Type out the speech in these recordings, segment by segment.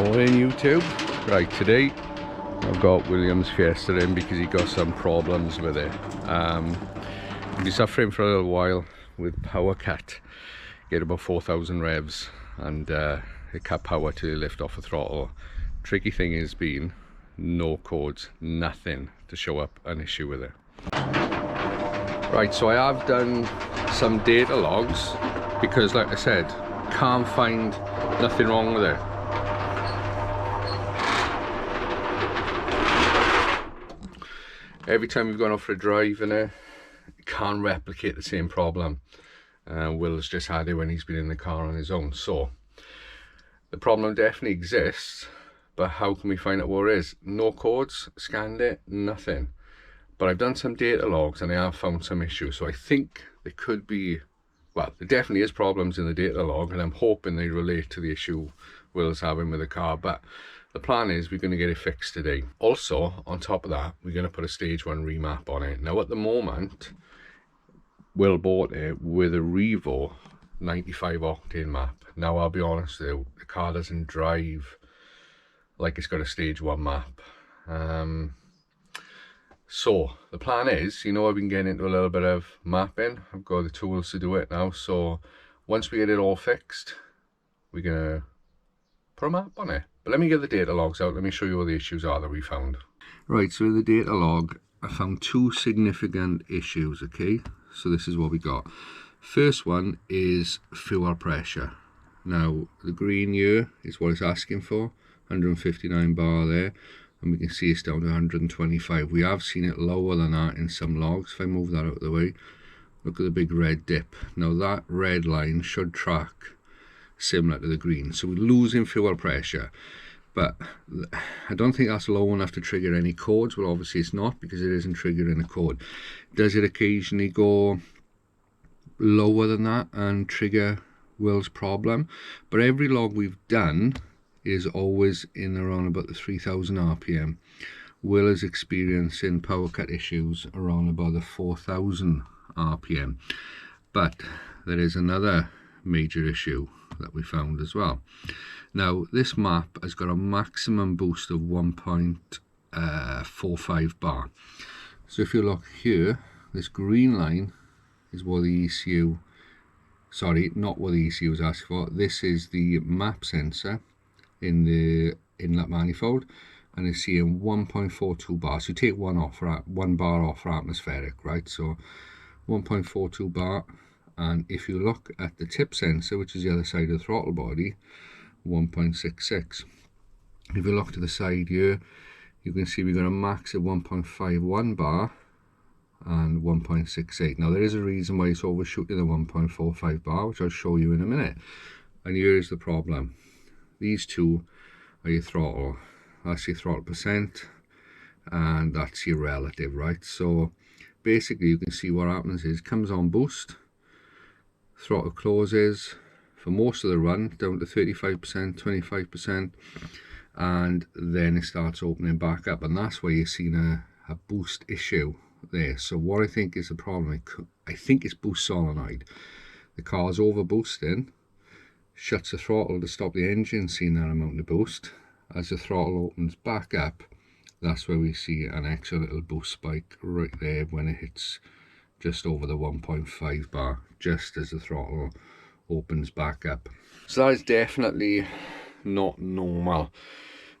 Morning YouTube. Right, today I've got William's Fiesta in because he got some problems with it. He's been suffering for a little while with power cut. Get about 4,000 revs and it cut power to lift off the throttle. Tricky thing has been no codes, nothing to show up an issue with it. Right, so I have done some data logs because, like I said, can't find nothing wrong with it. Every time we've gone off for a drive in it, can't replicate the same problem. Will's just had it when he's been in the car on his own. So the problem definitely exists, but how can we find out what it is? No codes, scanned it, nothing. But I've done some data logs and I have found some issues. So I think there could be, well, there definitely is problems in the data log, and I'm hoping they relate to the issue Will's having with the car. But the plan is we're going to get it fixed today. Also, on top of that, we're going to put a stage 1 remap on it. Now, at the moment, Will bought it with a Revo 95 octane map. Now, I'll be honest with you, the car doesn't drive like it's got a stage 1 map. So the plan is, you know, I've been getting into a little bit of mapping. I've got the tools to do it now. So once we get it all fixed, we're going to put a map on it. But let me get the data logs out. Let me show you what the issues are that we found. Right, so in the data log, I found 2 significant issues, okay? So this is what we got. First one is fuel pressure. Now, the green here is what it's asking for, 159 bar there. And we can see it's down to 125. We have seen it lower than that in some logs. If I move that out of the way, look at the big red dip. Now that red line should track similar to the green. So we're losing fuel pressure, but I don't think that's low enough to trigger any codes. Well, obviously it's not, because it isn't triggering a code. Does it occasionally go lower than that and trigger Will's problem? But every log we've done is always in around about the 3000 RPM. Will is experiencing power cut issues around about the 4000 RPM. But there is another major issue that we found as well. Now, this map has got a maximum boost of 1.45 bar. So if you look here, this green line is what the ECU, sorry, not what the ECU is asking for. This is the map sensor in the inlet manifold, and it's seeing 1.42 bar. So you take one bar off for atmospheric, right? So 1.42 bar. And if you look at the tip sensor, which is the other side of the throttle body, 1.66. If you look to the side here, you can see we've got a max of 1.51 bar and 1.68. Now, there is a reason why it's overshooting the 1.45 bar, which I'll show you in a minute. And here is the problem. These two are your throttle. That's your throttle percent, and that's your relative, right? So basically you can see what happens is, comes on boost, throttle closes for most of the run down to 35%, 25%, and then it starts opening back up, and that's where you're seeing a boost issue there. So what I think is the problem, I think it's boost solenoid. The car's over boosting, shuts the throttle to stop the engine seeing that amount of boost. As the throttle opens back up, that's where we see an extra little boost spike right there when it hits just over the 1.5 bar, just as the throttle opens back up. So that is definitely not normal.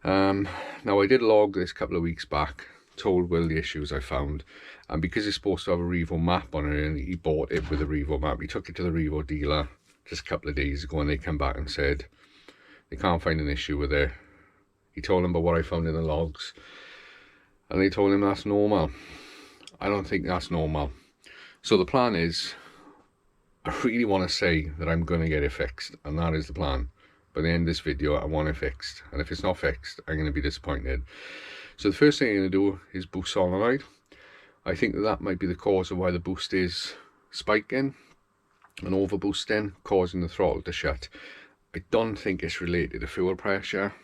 Now, I did log this a couple of weeks back, told Will the issues I found, and because it's supposed to have a Revo map on it, and he bought it with a Revo map, he took it to the Revo dealer just a couple of days ago, and they came back and said they can't find an issue with it. He told them about what I found in the logs, and they told him that's normal. I don't think that's normal. So the plan is, I really want to say that I'm going to get it fixed, and that is the plan. By the end of this video, I want it fixed, and if it's not fixed, I'm going to be disappointed. So the first thing I'm going to do is boost solenoid. I think that might be the cause of why the boost is spiking and overboosting, causing the throttle to shut. I don't think it's related to fuel pressure,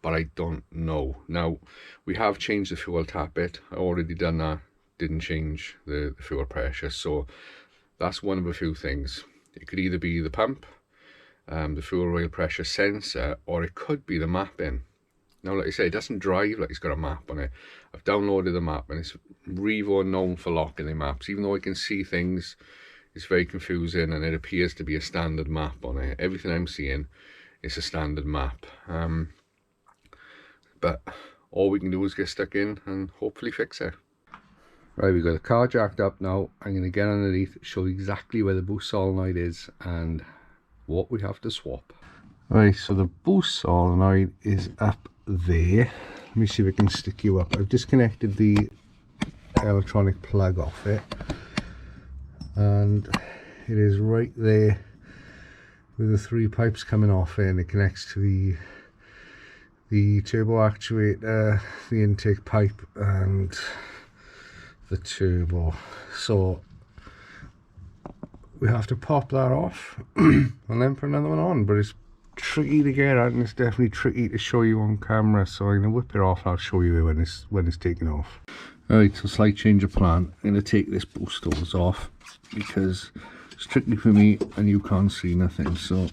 but I don't know. Now, we have changed the fuel tap bit. I already done that, didn't change the fuel pressure. So that's one of a few things. It could either be the pump, the fuel rail pressure sensor, or it could be the mapping. Now, like I say, it doesn't drive like it's got a map on it. I've downloaded the map, and it's Revo known for locking the maps. Even though I can see things, it's very confusing, and it appears to be a standard map on it. Everything I'm seeing is a standard map. But all we can do is get stuck in and hopefully fix it. Right, we've got the car jacked up now. I'm going to get underneath, show exactly where the boost solenoid is and what we have to swap. Right, so the boost solenoid is up there. Let me see if I can stick you up. I've disconnected the electronic plug off it, and it is right there with the 3 pipes coming off it, and it connects to the turbo actuator, the intake pipe, and the turbo. So we have to pop that off and then put another one on, but it's tricky to get at, and it's definitely tricky to show you on camera, so I'm gonna whip it off and I'll show you when it's taken off. Alright, so slight change of plan. I'm gonna take this boost hose off because it's tricky for me and you can't see nothing, so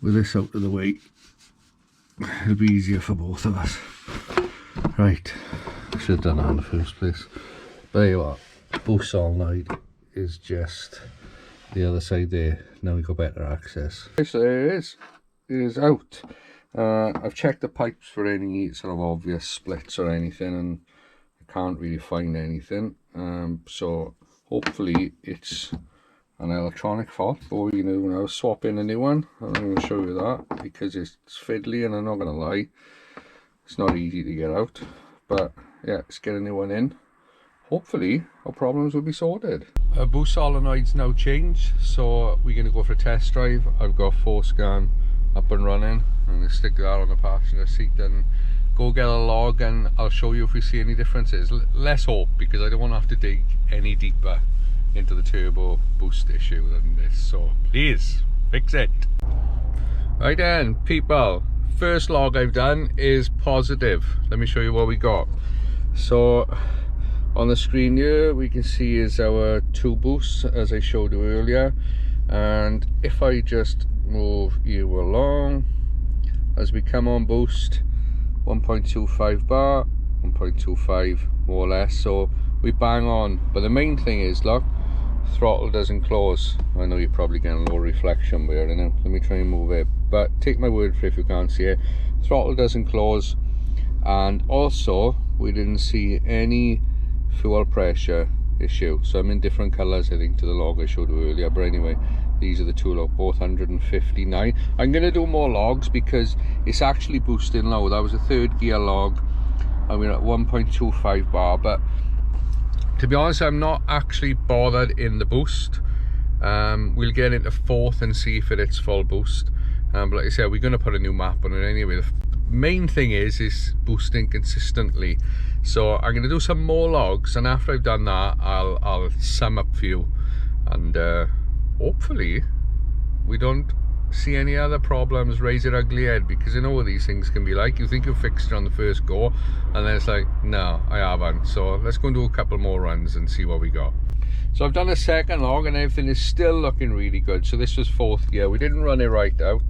with this out of the way it'll be easier for both of us. Right, I should have done that in the first place. But there you are, boost solenoid is just the other side there. Now we've got better access. So there it is. It is out. I've checked the pipes for any sort of obvious splits or anything, and I can't really find anything. So hopefully it's an electronic fault. But what we're going to do now is swap in a new one. I'm going to show you that because it's fiddly, and I'm not going to lie, it's not easy to get out. But yeah, let's get a new one in. Hopefully our problems will be sorted. Boost solenoid's now changed, so we're going to go for a test drive. I've got 4Scan up and running. I'm going to stick that on the passenger seat and go get a log, and I'll show you if we see any differences. Let's hope, because I don't want to have to dig any deeper into the turbo boost issue than this, so please fix it. Right then, people, first log I've done is positive. Let me show you what we got. So on the screen here we can see is our 2 boosts as I showed you earlier, and if I just move you along as we come on boost, 1.25 bar, 1.25 more or less, so we bang on. But the main thing is, look, throttle doesn't close. I know you're probably getting a low reflection there, you know. Let me try and move it, but take my word for it if you can't see it, throttle doesn't close. And also we didn't see any fuel pressure issue. So I'm in different colors, I think, to the log I showed you earlier, but anyway, these are the 2 logs, both 159. I'm going to do more logs because it's actually boosting low. That was a 3rd gear log and we're at 1.25 bar, but to be honest, I'm not actually bothered in the boost. We'll get into 4th and see if it hits full boost, but like I said, we're going to put a new map on it anyway. The main thing is boosting consistently. So I'm going to do some more logs, and after I've done that I'll sum up for you, and hopefully we don't see any other problems raise their ugly head, because you know what these things can be like. You think you've fixed it on the first go, and then it's like, no, I haven't. So let's go and do a couple more runs and see what we got. So I've done a 2nd log and everything is still looking really good. So this was 4th gear. We didn't run it right out,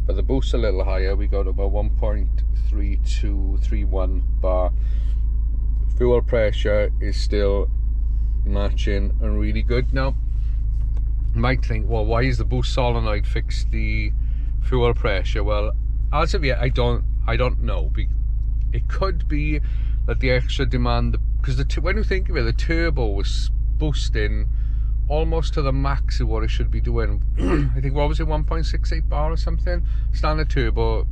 but the boost's a little higher. We got about 1.3231 bar. Fuel pressure is still matching and really good. Now you might think, well, why is the boost solenoid fixed the fuel pressure? Well, as of yet I don't know. It could be that the extra demand, because when you think of it, the turbo was boosting almost to the max of what it should be doing. I think, what was it, 1.68 bar or something? Standard turbo,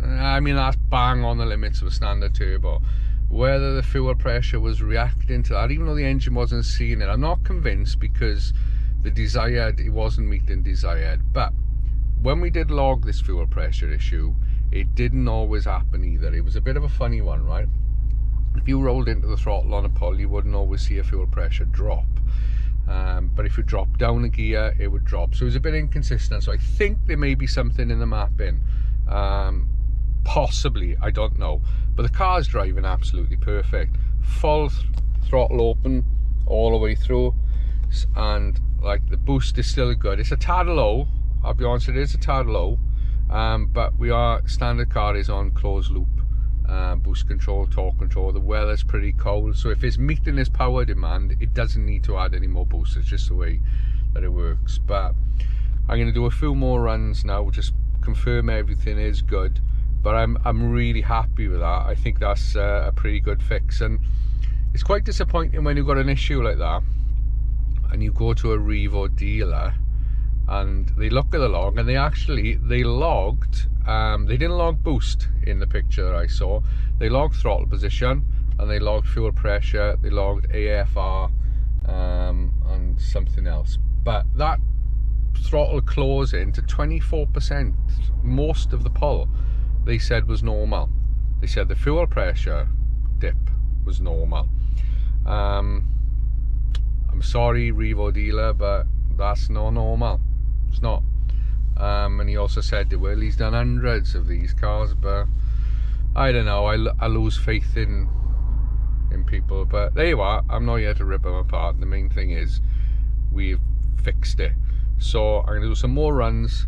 I mean, that's bang on the limits of a standard turbo. Whether the fuel pressure was reacting to that, even though the engine wasn't seeing it, I'm not convinced, because the desired, it wasn't meeting desired. But when we did log this fuel pressure issue, it didn't always happen either. It was a bit of a funny one, right? If you rolled into the throttle on a pull, you wouldn't always see a fuel pressure drop. But if you drop down a gear, it would drop. So it was a bit inconsistent. So I think there may be something in the mapping. Possibly, I don't know. But the car's driving absolutely perfect. Full throttle open all the way through. And like, the boost is still good. It's a tad low, I'll be honest, it is a tad low. but we are, standard car is on closed loop, boost control, torque control. The weather's pretty cold, so if it's meeting its power demand, it doesn't need to add any more boost. It's just the way that it works. But I'm going to do a few more runs now, just confirm everything is good. But I'm really happy with that. I think that's a pretty good fix, and it's quite disappointing when you've got an issue like that and you go to a Revo dealer and they look at the log, and they logged, they didn't log boost in the picture I saw. They logged throttle position, and they logged fuel pressure, they logged AFR, and something else. But that throttle closing to 24%, most of the pull, they said was normal. They said the fuel pressure dip was normal. I'm sorry, Revo dealer, but that's not normal. It's not. And he also said, well, he's done hundreds of these cars, but I don't know, I lose faith in people. But there you are, I'm not here to rip them apart. The main thing is we've fixed it. So I'm going to do some more runs,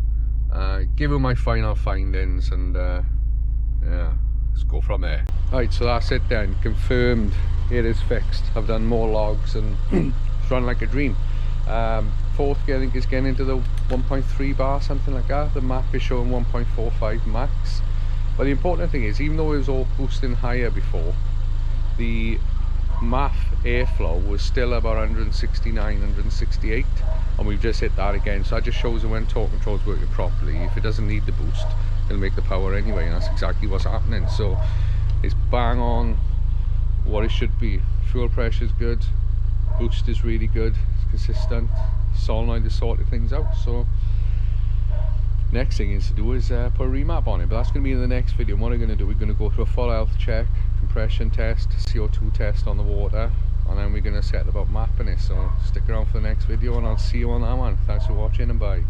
give you my final findings, and yeah, let's go from there. Right, so that's it then, confirmed it is fixed. I've done more logs and it's run like a dream. Fourth gear I think is getting into the 1.3 bar, something like that. The map is showing 1.45 max. But the important thing is, even though it was all boosting higher before, the MAF airflow was still about 169, 168, and we've just hit that again. So that just shows that when torque control is working properly, if it doesn't need the boost, it'll make the power anyway, and that's exactly what's happening. So it's bang on what it should be. Fuel pressure is good, boost is really good, it's consistent, solenoid is sorting things out. So next thing is to do is put a remap on it, but that's going to be in the next video. And what I'm going to do, we're going to go through a full health check, compression test, CO2 test on the water, and then we're going to set about mapping it. So stick around for the next video, and I'll see you on that one. Thanks for watching, and bye.